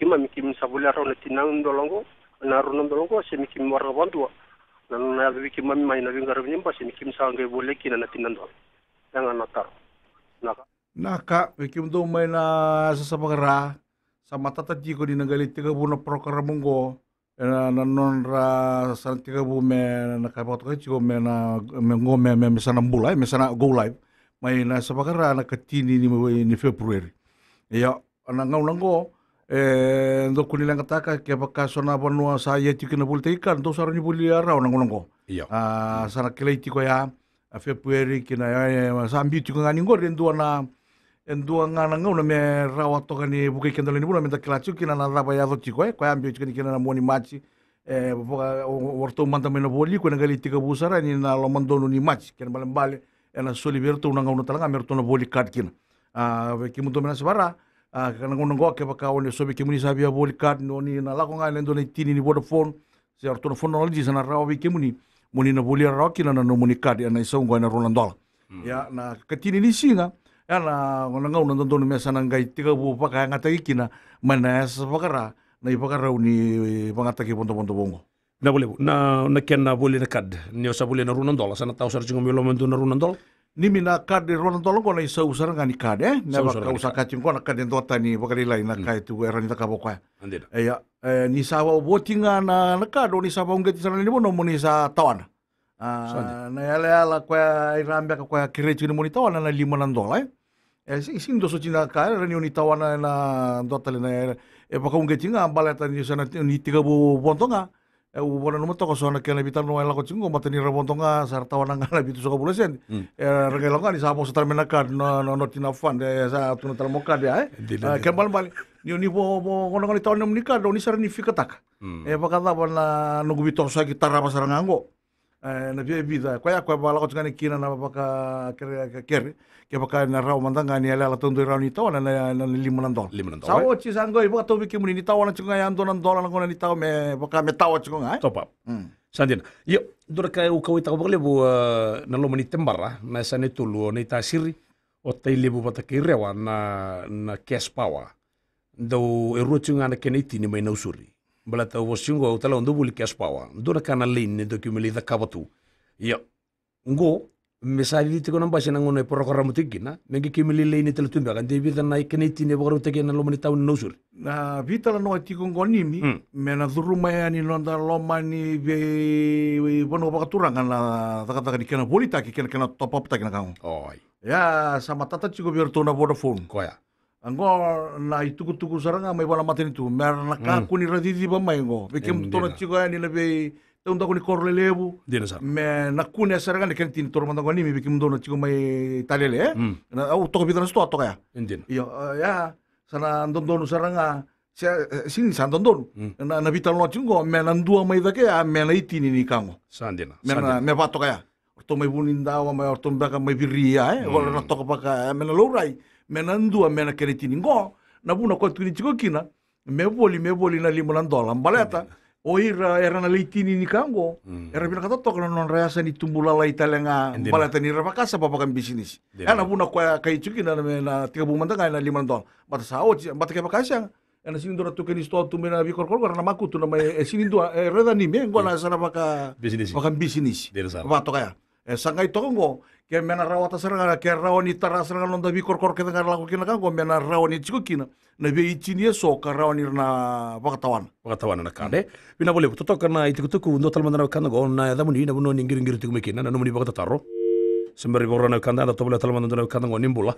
Kima mikim sabula ro na tinandolongo. Na ro nandolongo si mikim warga bantua. Na bikim mami mai na vingar nyimba si mikim sange boleki na tinandol. Yang anatar. Naka mikim do mai na sasapagara sa matataji ko din nagali tiga bu na prokaramunggo na non ra sa tiga bu me nakapot ko chigo me na me sana bulai me sana go live mai na sapagara na katini ni February ya anangau nango ndo kunilang kataka kaya baka sona banua sa yeti kina bulteikan do sarani buli ara nango iya sana kilai tiko ya February kina ya sambi tiko ngani ngor dua na endua ngana ngau na me rawa toka ni bukai kendala ni bula menta kilachu kina na raba ya do tiko ko ambi kina na moni machi boka worto manta mena boli ko na gali tika busara ni na lo mandono ni machi kena bale bale ena soliberto na ngau na talanga merto na boli card kina ki mundo mena sebara kana ngau ke baka one sobi ki muni sabia boli card no ni na lako ngai lendo ni tini ni Vodafone se orto na phonology sana rawa ki muni na boli rawa kina na no muni card na isong na Rolandola ya na katini ni singa na ngau na ndono mesa na ngai tika bu paka ngata ikina mana sa pakara na ipakara ni pangata ki ponto bongo na boleh na ken na boleh na kad ni osa boleh na Runandola sana tau sar cingom yolo mentu na Runandola ni mina kad de Runandola ko na isa usar ngani kad na baka usaka cingko na kad ndota ni bakari lai na kai tu era ni takabokwa andina ya ni sawa votinga na kad ni sawa ungeti sana ni bono moni sa tawana na yala kwa irambe kwa kirechi ni moni tawana na $5 sim doso cina ka ni uni tawana na ndota na baka ungeti nga baleta ni sana ni 30 bontonga ubona no matoko sona kena bitan no ela ko cingo matani rabontonga sarta wana ngala bitu so kabulasen regelo nga ni sapo sa termina card no tina fund sa tuna talmo card ya ken bal ni bo kono ni tawon ni card ni sertifikat tak baka da na no gubito sa gitarra pasar ngango na vida kwa bala ko ngani kina na baka kere ke baka na raw mandanga ni ala tondo raw ni tawon na $5 sa o ci sango ibo to biki muni ni tawon ci nga yando nan dola ngona ni taw me baka me taw ci nga top up sandina yo dora ka u kawita ko bale bu na lo mani tembara na sane tulu ni tasiri o tai lebu bata kirewa na cash power do erutunga na keniti ni mai na usuri bala ta wosingo utala ndo buli cash power dora kana lin ni dokumeli da kabatu yo ngo mesali tiko namba sina ngono program tikina mengi kimili lin tele tumba kan debi na keniti ni boro teke na lo mani taw na usuri na vitala no tiko ngonimi mena duruma ya ni londa loma ni be bono bakaturanga na takataka ni kena bolita ki kena top up takina kang oi ya sama tata chiko berto na Vodafone koya ango na ituku saranga mai bala mateni tu mer na kaku ni radidi ba mai ngo bekem tona chiko ya ni lebe tunda ko ni korle lebu me na kune saranga ni kentin tormanda ko ni mi bekem dona chiko mai talele na au to bidana sto to ya indin ya sana ndondonu saranga sini sa ndondonu na vital no chingo me na ndua mai dake a me na itini ni kango sandina me pato kaya orto mai buninda wa mai orto mbaka mai viria wala na to baka me na lourai me na ndua me na keretini ngo na buna ko tuni chiko kina me boli na $5 baleta o era na leitini ni kango era bina kata tokna non reasa ni tumbula la italenga baleta ni rapakasa papa kan bisnis ana buna ko kai chukina na 30 mantanga na $5 bata sao bata ke bakasya ana sini dora tukeni sto tu mena bi korkor karena maku tu na mai sini dua reda ni me ngona sana baka bisnis bato kaya sangai tongo ke mena rawata seranga ke rawani tara seranga londa bi korkor ke tengah laku kina kan ko mena rawani chiku kina na be ichini so ka rawani na bakatawan na kade bina boleh toto karena itu ndo talmandana kan go na da muni na buno ngir tu mekina na muni bakata taro sembari borona kan da to boleh talmandana kan go nimbula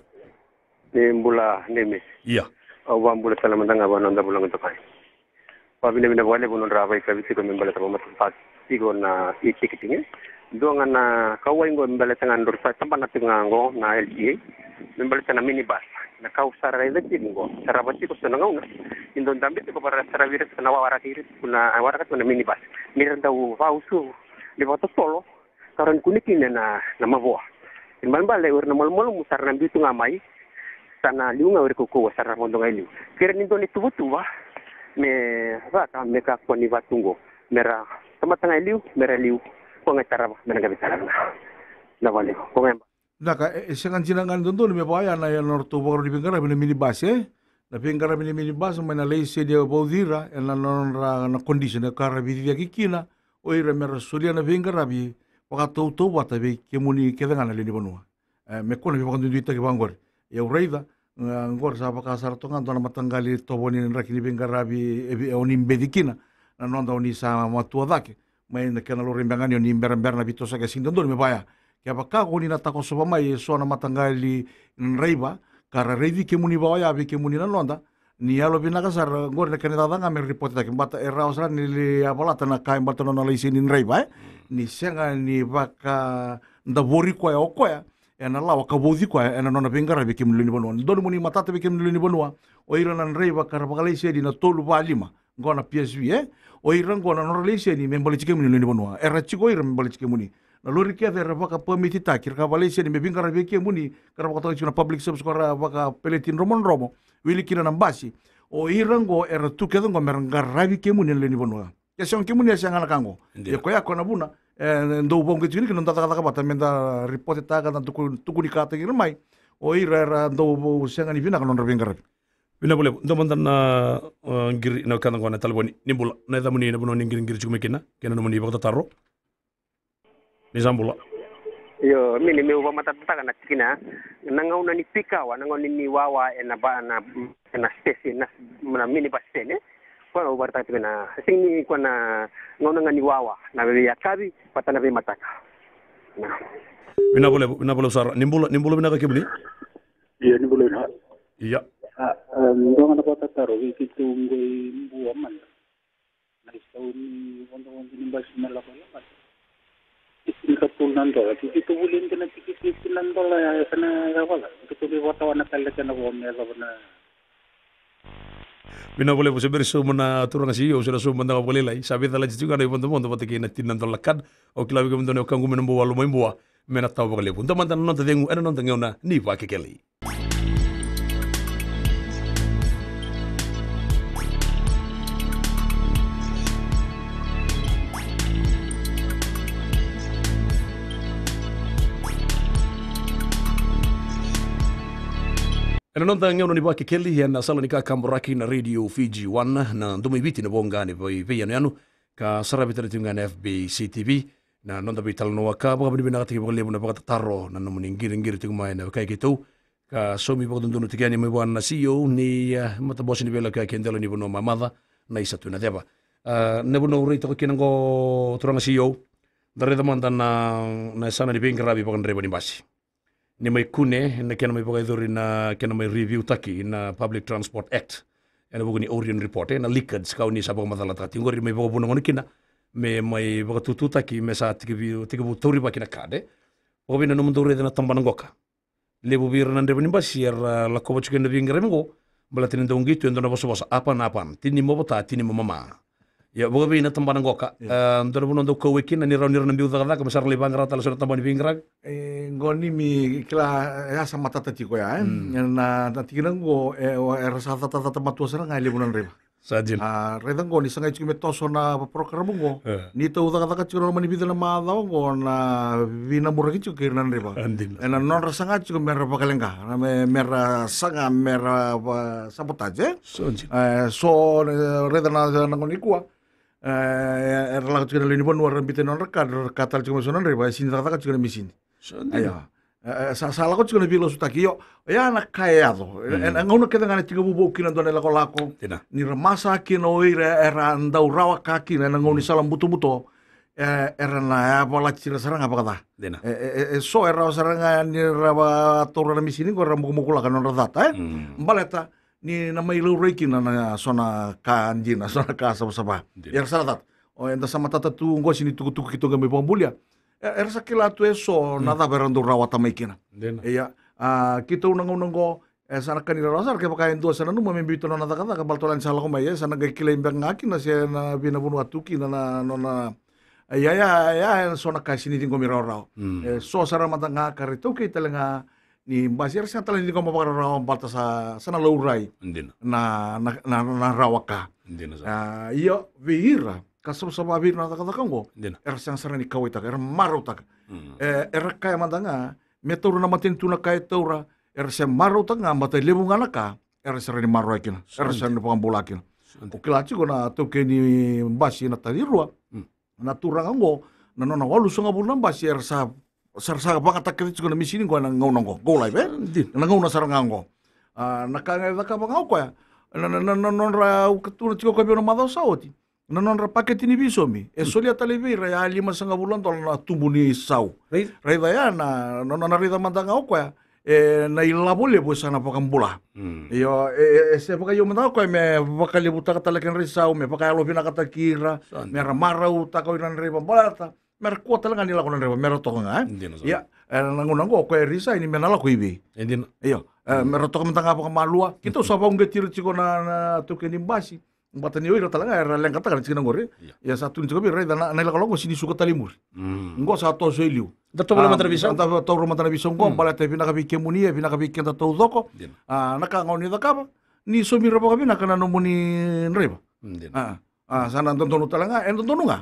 neme iya awambula talmandana ba nanda bulang to kai pabina bina wale bunon rabai ka bisi ko membala ta mamat pat tigo na ikikitinge doanga na kawai ngo mbele tanga ndor sa tamba na tinga ngo na LGA mbele tanga minibus na kau sara ida tingo sara bati ko tanga ngo indo dambe ko para sara virus na wara kiri kuna wara ka na minibus miranda u vausu le voto solo karan kunikin na mavoa mbale ur na molmol musar na bitu ngamai sana liunga ur ko sara mondo ngai kira nindo ni tubutuwa me rata me ka ko ni batungo mera tama tanga liu mera liu ko ngatara menanga bicara Na vale, kung Naka, siya sinangan doon, may baya na yan norto baro di pingkara, minibus na pingkara minibus, may nalaisi dia baudira, na na kondisyon na karabi dia kikina, o ira mera sulia na pingkara bi, wakatau wata bi kemuni kedangan ali di banua. Me kona bi wakandu duita ki bangor. Ya uraida, ngor sa pakasar tongan to na matanggali toboni rakini pingkara bi onim bedikina, na nonda oni sa matua dake. May nakena lo rimbangani oni imber na bitosa ke sindon me baya. Kaya baka ko ni natako sa pamay so na matanggali ng reiba kara reidi ke muni bawaya abi ke muni na londa ni alo binakasar ngor na kanita nga may report ta kimbata eraos ran ni abalata na kain bata na laisin in reiba ni senga ni baka ndabori ko ya okoya ena lawa ka bodi ko ena nona bingara bi ke muni ni bonwa don muni matata bi ke muni ni bonwa o ira nan reiba kara bakalisi di na tolu ba lima ngona PSV o ira ngona no relisi ni membali ke muni ni bonwa era chiko ira membali ke muni na lori kia vera baka permiti takir ka Malaysia ni mebing kara beki muni kara baka tawag public service kara baka peletin romo wili kina nambasi o irango era tu kedon go meranga rabi ke muni le ni bonwa ya song ke muni ya kango ya koya kona buna ndo bongo tini kino tata kata bata menda report taga dan tuku ni kata ngir mai o ira ndo sianga ni vina kanon rabing kara Bina boleh, ndo mantan na ngiri na kanang kona talboni nimbula na ida muni na buno ngiri chumekina kena no muni baka taro ni sambula yo mini me uva matata na tikina nangauna ni pikawa nangauna ni wawa na spesi na mini basene kwa uva tata na singi kwa na ngauna ni wawa na ya kabi patana be mataka bina boleh usara nimbula bina ka kibni iya nimbula na iya ndo na kota taro kitu ngoi mbuwa man na isauni wondo ni basina la kwa Ikatunan dola, itu bulin kena tikinan dola ya sana wala. Itu di wartawan kala kana wome na. Bina boleh po sabi so muna turang siyo sila so muna boleh lai. Sabi tala juga na ibon mo pati kina tinan dola kad o kilawi ko muna kang gumen buwa lumay buwa mena taw bakali po. Taman tan non tadengu ano non tangyo na ni pa kekeli. Na nonta ngeu ni baki keli na sala ni ka kamraki na radio Fiji 1 na ndumi biti na bonga ni bai bai anu ka sarabi tele tunga na FBC TV na nonta bital no ka ba bini na tiki bole na baka taro na no ngir tunga na kai gitu ka somi bo dundu tikani mo wan na CEO ni mata boss ni bela ka kendelo ni bono mamada na isa tuna deba ne bono rito ko kinango turanga CEO dare da manda na sana ni bengrabi bo ndrebo ni basi ni mai kune na kena mai pagay na kena mai review taki na Public Transport Act ena bugo ni Orion report na likad ska ni sabang madala tati ngori mai bugo bunong kina me mai bugo tutu taki me sa tikibu tori ba kina kade bugo bina no mundore na tamban ngoka lebu bir na ndebe ni basier la ko bachken de bingre ngo balatin ndong gitu ndo na boso apan tini mo bota tini mo mama ya bugo bina tamban ngoka ndo buno ndo ko wekin ni raw na biu daga ka besar lebang rata la so tamban bingrag ngoni mi kila ya sama tata tiko ya na tikina ngo rasa tata matua serang ngai libunan reba sajin reda ngo ni sangai chikume toso na program ngo ni to uta kata chikume mani bidana ma daw ngo na vina muraki chikume nan reba na non rasa ngai chikume mera pakalenga na mera sanga mera sabotaje so reda na ngoni kuwa erlang chikume lini bon waran bitana katal chikume sonan reba sin tata chikume misin Aya, salah ko chukuna bilo sutaki yo, ya anak kaya to. Ngauna kita ngane tiga bubu kina dona lako ni ramasa kina oira era ndau rawa kaki na ngauni salam buto era na ya bola cira sarang apa kata. So era sarang ni rawa torna misini ko ramu mukula kanon radata baleta ni nama ilu reiki na sona kanjina sona kasa sapa. Ya salat. O enda sama tata tu ngo sini tuku kitu gambe pambulia. Era sakila tu eso nada berando rawata maikina. Iya, kita unang-unang sana kanila rasar kaya pakain dua sana numa membito na nada kata kabaltolan salah ko maya sana kay kilaimbang ngakin na siya na binabunu atuki na ya so na kasi nitin ko miraw. So sara mata nga karito kay talaga ni basir siya talaga hindi ko mapakaraw balta sa sana lauray na rawaka. Iya, vihira. Kasama sa mabir na takatakan ko, era siyang sarang ikaw itak, era maraw tak. Era kaya mandanga, me taura na matin tuna kaya taura, era se maro tanga, mata lebu nganaka, era se rani maro akina, era se rani pangambula akina. O kila chiko na toke ni basi na tarirua, na turanga ngo, na nona walu songa bulu basi era sa baka takiri chiko na misini ngo na ngau nango, go lai be, na ngau na saranga ngo. Na kanga daka bangau koya, na nonra ukatuna chiko kwa biona madao saoti. Na nonra paketi ni bisomi. E solia talevira ya 5 bulan dola na tumbu ni sau. Raiva ya na nona rida mandanga okoya. Na ilabole po sana pakambula. Iyo se paka yo mandanga okoya me pakalibu takatalakan risau me pakayalo pinakatakira me ramara utaka iran riba balata. Mer kuota lang nila ko ng riba mer to nga. Ya nangunango okoya risa ini menala ko ibi. Iyo mer to mandanga pakamalua. Kita usapa ungetir chiko na tukenimbasi. Bata ni oira talaga era leng kata kan cikina ngore ya satu ni cobi rei na nela kalongo sini suka talimur ngo satu soiliu dato bala matrabisa anta to roma matrabisa ngo bala te pina kabi kemuni pina kabi kenta to doko naka ngoni dakaba ni somi roba kabi nakana no muni reba sana tonton talaga en tonton nga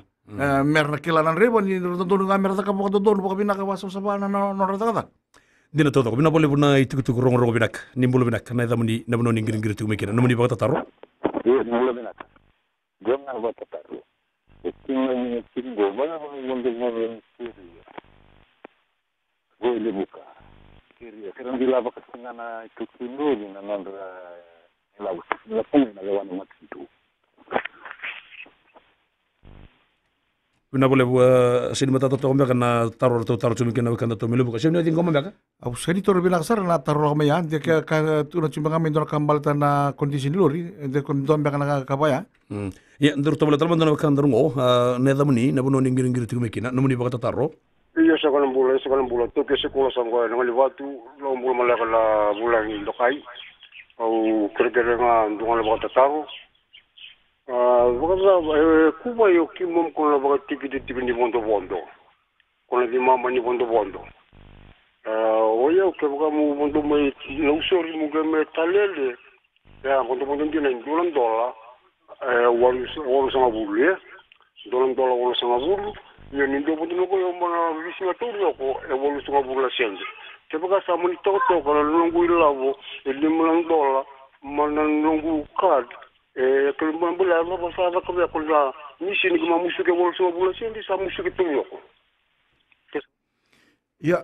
mer kilanan reba ni tonton nga mer dakaba tonton kabi naka waso sabana no rata dina todo bina boleh buna itu rong binak nimbul binak na damuni nabuno ningir tu mikina namuni bagata taro Mula binaka. Diyan nga ba tataro? Tingnan niyo tinggo. Wala mo yung Syria. Goyle buka. Syria. Kaya hindi laba kasi nga na itutundo din na nandra nilawas. Nilapong nagawa ng matindo. Bina boleh sini mata to mbaka na taro tumikina wakanda to milu buka. Sino din goma mbaka? Aku sekali tu bilang sar na taruh kami ya, dia tu na cuma kami tu nak kambal tanah kondisi lori, dia kondom biarkan nak kapaya. Ya, ndur to boleh talman na wakanda rungo, na damuni, na buno ningir tu mikina, namuni baka taro. Iya sekarang bulan tu ke sekolah sanggup dengan waktu bulan malaka la bulan Indokai, au kira-kira dengan baka taro. Baka kuba yo kimom kono baka tipi ni bondo. Kono di mama ni bondo. Oya ke baka mu bondo mai lausori mu ke me talele. Ya bondo di na $2. Walu sama bulu ya. $2 walu sama bulu. Ya ni do bondo ko yo mana visina torio ko walu sama bulu la sende. Ke baka sa mu ni to kono lungu ilavo $5 mana lungu card. Kalau boleh apa pasal apa kau nak misi ni cuma musuh ke walau semua bulan sini sama musuh kita ni aku. Ya,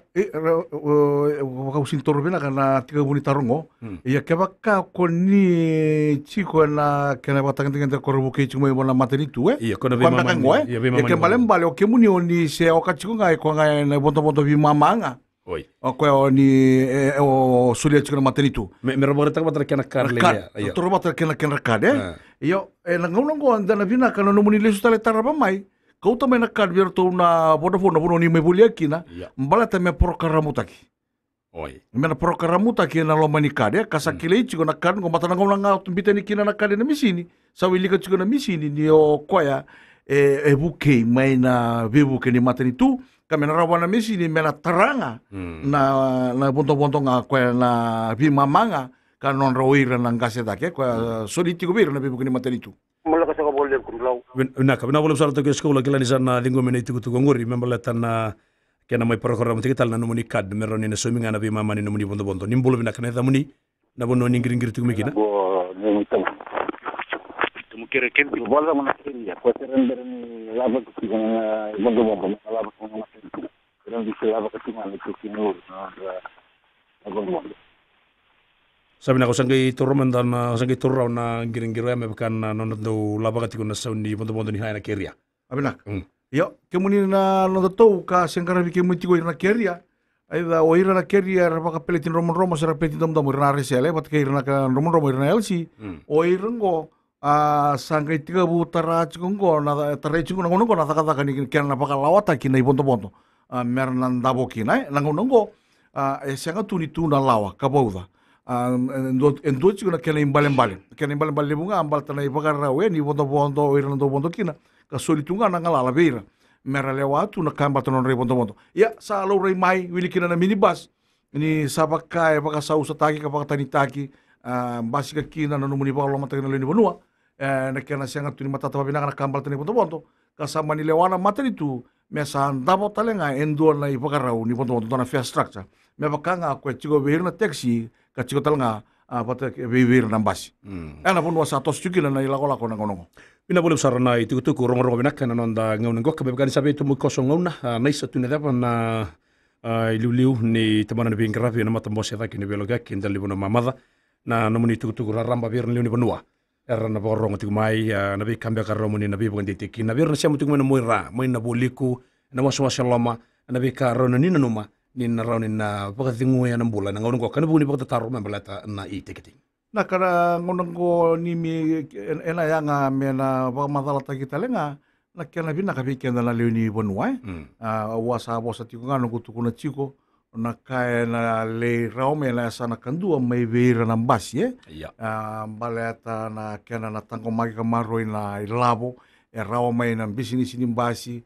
kau sintor bina karena 3 bulan tarungo. Ya, kebaka koni ciko na kena batang dengan terkorup ke cuma ibu nama materi tu Iya, kau nabi mama. Ya, kembali balik. Oke, muni oni se okat ciko ngai kau ngai na bonto bi mama nga. Oi. Oke, oni sulia ciko na materi tu. Merobor tak bater kena karle ya. Toro bater kena rekad Iyo, nangau anda na bina kana no muni lesu tale taraba mai. Kau tamai na kad biar tu na Vodafone na ni me bulia kina. Mbala ta me prokaramu taki. Oi. Me na prokaramu taki na lo mani kad kasakile ciko na kad ngomata na ngomla tumbite ni kina na kad na misini. Sawili ka ciko na misini ni o koya buke mai na bebuke ni materi tu. Kami na rawana misi ni mena teranga na bonto nga kwa na bimamanga kan non roira nang kaseta ke kwa soliti ko bir na bibukini matenitu. Malakas ka boleh kumlaw. Naka bina boleh sarto ke sekolah kila ni sana linggo mena itu ngori membalatan na kena mai program tikital na numuni kad meroni na suminga na bimama ni numuni bonto nimbolo bina kana tamuni na bono ningir tu mikina. Kira-kira bola mana Syria. Kau terendar ni laba ketinggalan bonto laba ketinggalan itu. Kerana bisa laba ketinggalan itu kinur. Sabi na ko sanggay turo man dan sanggay turo na giring-giro ya mebakan non do laba katiko na saundi bonto ni haya na keria. Abinak. Yo, kemuni na no to ka sengkara bi kemuni ko na keria. Aida oira na keria rapa ka peletin Roman sera peletin dom na resele bat ke na ka Roman na LC. Oira ngo sangkai 3 butara cungko na tarai cungko nangonongo na taka ni kena na pakalawata kina ibonto mernan dabo kina nangonongo sanga tuni tuna lawa kabauda endo cungko na kena imbalen bunga ambal tanai pakarawe ni bonto irnan do bonto kina kasoli tunga na ngalala beira meralewa tu na kamba tonon re bonto ya salo rei mai wili kina na minibus ini sabakai pakasau sataki kapakatani taki basika kina na numuni pakalo matagina leni bonua na kena sianga tuni mata tapa bina kana kambal tani bonto kasama ni lewana mata itu me sa ndabo talenga endua na ipakarau ni ponto na fair structure me bakanga ko chigo behir na taxi ka chigo talenga pata behir na basi ana pun wasa tos chukila na ilakola ko na kono Pina boleh besar na itu rongo binaka na nonda ngau ngok ka bekani sabe itu kosong ngau na naisa tu neda na liu ni tamana ni bingarafi na mata mbose taki ni beloga kinda liu na mamada na nomuni tu raramba bir liu ni benua era na borong tu mai na bi kambia karomo ni na bi bukan tiki na bir na siamu tu mena moira mai na boliku na wasu lama na bi karona ni na numa ni na rauni na pakatingu ya na mbula na ngau ngok kana buni pakata taro membelata na i tiketing na kara ngonang ko ni mi ena yanga mena pamadala ta kita lenga na kena bina kapi kenda na leuni bonua wasa bosa tiko ngano kutu kuna chiko na kai na le raume na sana kandua mai veira na basi baleta na kena na tango magi kamaro na ilabo raume na bisini sini basi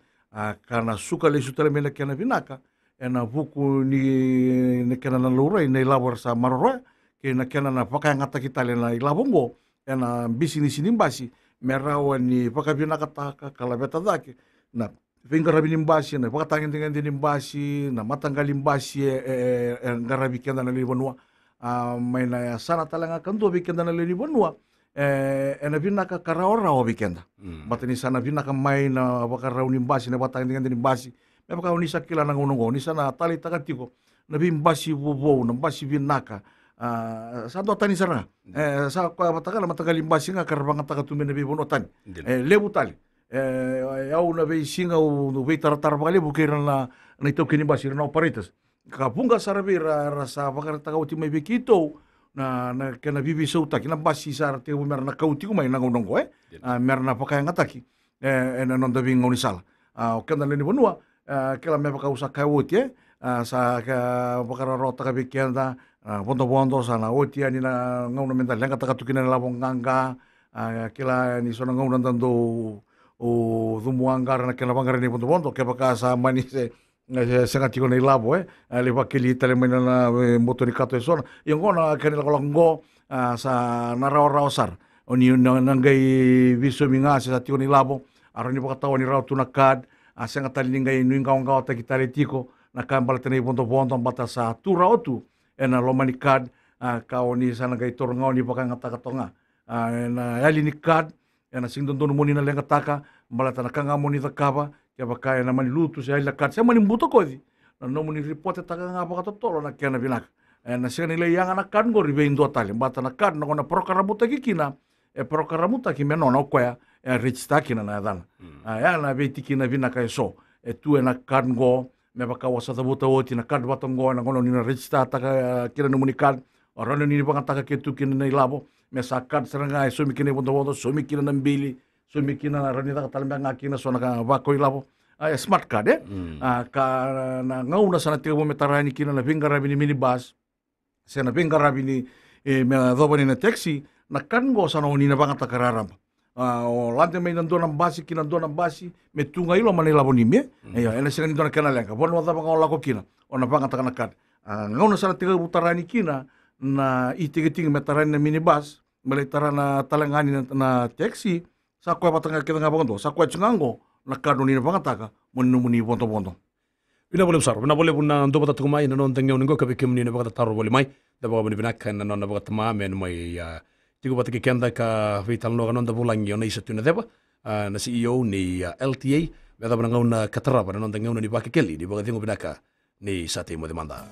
kana suka le sutale mena kena binaka ena buku ni kena na lura na ilabo sa maroro ke na kena na pakangata kita le na ilabongo ena bisini sini basi merawa ni pakabina kataka kalabeta dake na finger rabini basi na pakatangin dengan dini basi na matanggali basi ngarabi kenda na libonwa mai na sana talanga kanto bikenda na libonwa ena bina ka karaora o bikenda batani sana bina ka mai na bakarau ni basi na patangin dengan dini basi me pakau ni sakila na ngonongo ni sana tali takatiko na bimbasi bobo na basi binaka satu tani saranga sa ko matagal matagal imbasi nga karbanga takatumen na bibono tani lebu tali au na be singa u be taratar bali bukira na ito kini basi na operates kapunga sarabi rasa bakar takauti mai bekito na kena bibi sauta kina basi sar te mer na kauti ko mai na ngondong ko mer na pakai ngataki na non dabi ngoni sala o kenda ni bonua kela me pakau sa kauti sa bakar rota ka bikenda bondo sana oti ani na ngau na mental lenga takatukina na labong nganga kila ni sona ngau na dando o dumuangar na kila bangar ni bondo ke baka sa mani se ngati ko na labo le bakili tale mena na motori kato sona yung ona kanila ko ngo sa naraw sar oni nangai viso minga sa tiko ni labo aron ni baka tawo ni raw tunakad asa ngatali ngai nuingao ta kitaletiko na kambal tene bondo bata sa tura otu ena lomanikad kao ni sana kay torngao ni pakang atakatonga ena yali ni kad ena singdon mo ni na lenga taka balata na kanga mo ni takaba kaya bakaya na maniluto sa yali kad sa manimbuto ko di na no mo ni report taka nga pakatotolo na kaya na binak ena siya nila yang anak kad go ribe indo tali bata na kad na kona prokaramuta kikina prokaramuta kimeno na okwaya rich takina na dana ya na betiki na binak so tu ena kad go me baka wasa tabuta oti na kad batongo na kono ni na register ta kira no munikad ora ni baka ta ke tu kin na ilabo me sakad seranga so mi kine bondo so mi kina nambili so mi kina na rani ta talamba ngakina so na ba ko ilabo smart card ka na ngauna sana 3 metarani kina na bingarabi ni minibus sa na bingarabi ni me dobani na taxi na kango sana ni na baka ta kararamba o lante mai nando ng basi kinando ng basi me tunga ilo manila bonime ena sila nito na kanalenga bon wala bang wala ko kina o na bang atakanak ngaw na sana tiga butarani kina na itigiting metarani na minibus malitara na talangani na taxi sa kwa patanga kita nga bondo sa kwa tsungango na kadoni na pangataka muni bondo Pina boleh besar, pina boleh puna ndo bata tukumai na non tengyo ningo kabikim ni na baka taro boleh mai da baka binibinak na non na baka tamamen mai tigo bata kikenda ka vital no kanon da bulang yo na isa tuna deba na CEO ni LTA beta bana ngauna kataraba na non tengyo ni baka keli di baka tingo binaka ni sate mo demanda.